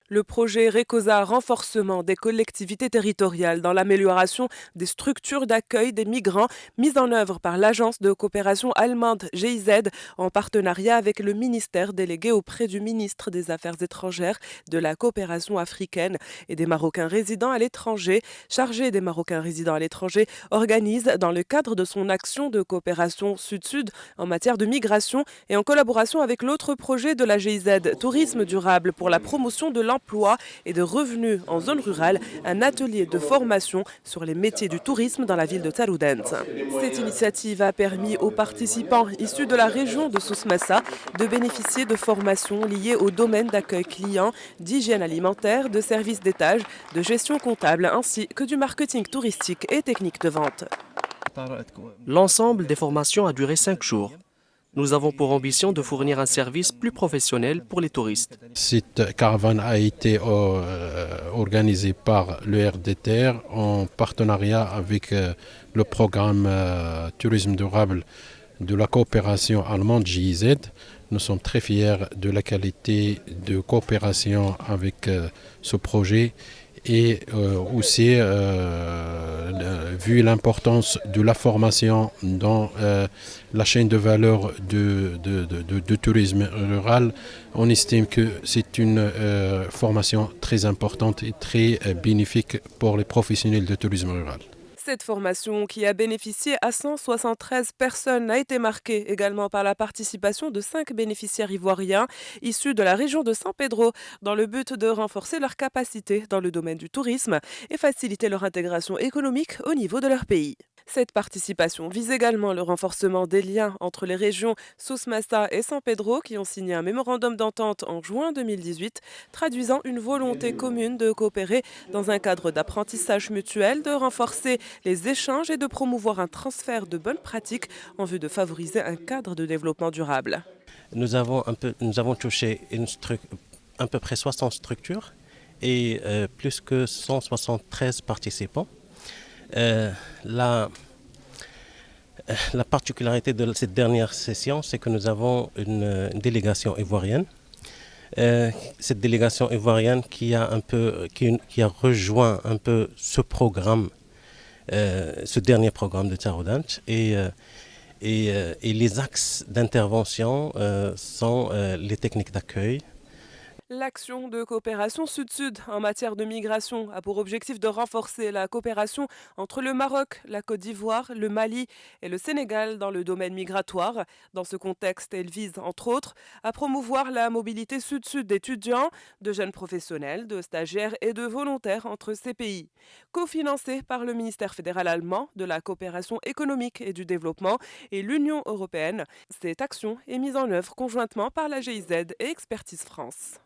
Le projet RECOSA renforcement des collectivités territoriales dans l'amélioration des structures d'accueil des migrants mise en œuvre par l'agence de coopération allemande GIZ en partenariat avec le ministère délégué auprès du ministre des Affaires étrangères, de la coopération africaine et des Marocains résidant à l'étranger, chargé des Marocains résidant à l'étranger, organise dans le cadre de son action de coopération Sud-Sud en matière de migration et en collaboration avec l'autre projet de la GIZ, Tourisme durable pour la promotion de l'emploi et de revenus en zone rurale, un atelier de formation sur les métiers du tourisme dans la ville de Taroudant. Cette initiative a permis aux participants issus de la région de Souss-Massa de bénéficier de formations liées au domaine d'accueil client, d'hygiène alimentaire, de services d'étage, de gestion comptable ainsi que du marketing touristique et technique de vente. L'ensemble des formations a duré 5 jours. Nous avons pour ambition de fournir un service plus professionnel pour les touristes. Cette caravane a été organisée par le RDTR en partenariat avec le programme Tourisme durable de la coopération allemande GIZ. Nous sommes très fiers de la qualité de coopération avec ce projet et aussi vu l'importance de la formation dans la chaîne de valeur de tourisme rural, on estime que c'est une formation très importante et très bénéfique pour les professionnels de tourisme rural. Cette formation, qui a bénéficié à 173 personnes, a été marquée également par la participation de 5 bénéficiaires ivoiriens issus de la région de San Pedro, dans le but de renforcer leurs capacités dans le domaine du tourisme et faciliter leur intégration économique au niveau de leur pays. Cette participation vise également le renforcement des liens entre les régions Souss-Massa et San Pedro qui ont signé un mémorandum d'entente en juin 2018, traduisant une volonté commune de coopérer dans un cadre d'apprentissage mutuel, de renforcer les échanges et de promouvoir un transfert de bonnes pratiques en vue de favoriser un cadre de développement durable. Nous avons touché à peu près 60 structures et plus que 173 participants. La particularité de cette dernière session, c'est que nous avons une délégation ivoirienne. Cette délégation ivoirienne qui a rejoint un peu ce programme, ce dernier programme de Taroudant. Et les axes d'intervention sont les techniques d'accueil. L'action de coopération Sud-Sud en matière de migration a pour objectif de renforcer la coopération entre le Maroc, la Côte d'Ivoire, le Mali et le Sénégal dans le domaine migratoire. Dans ce contexte, elle vise, entre autres, à promouvoir la mobilité Sud-Sud d'étudiants, de jeunes professionnels, de stagiaires et de volontaires entre ces pays. Cofinancée par le ministère fédéral allemand de la coopération économique et du développement et l'Union européenne, cette action est mise en œuvre conjointement par la GIZ et Expertise France.